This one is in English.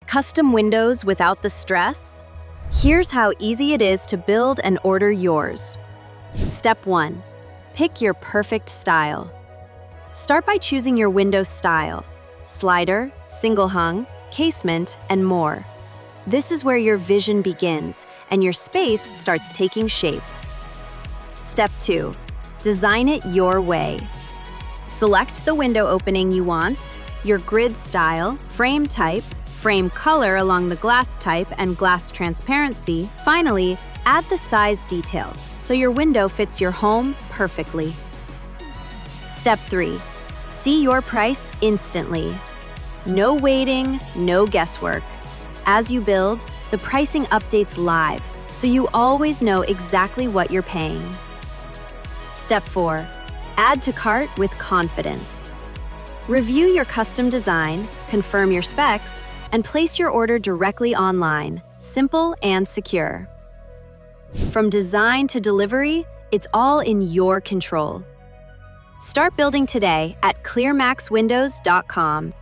Custom windows without the stress? Here's how easy it is to build and order yours. Step 1. Pick your perfect style. Start by choosing your window style: slider, single hung, casement, and more. This is where your vision begins and your space starts taking shape. Step 2. Design it your way. Select the window opening you want, your grid style, frame type, frame color along the glass type, and glass transparency. Finally, add the size details so your window fits your home perfectly. Step 3. See your price instantly. No waiting, no guesswork. As you build, the pricing updates live, so you always know exactly what you're paying. Step 4. Add to cart with confidence. Review your custom design, confirm your specs, and place your order directly online, simple and secure. From design to delivery, it's all in your control. Start building today at ClearMaxWindows.com.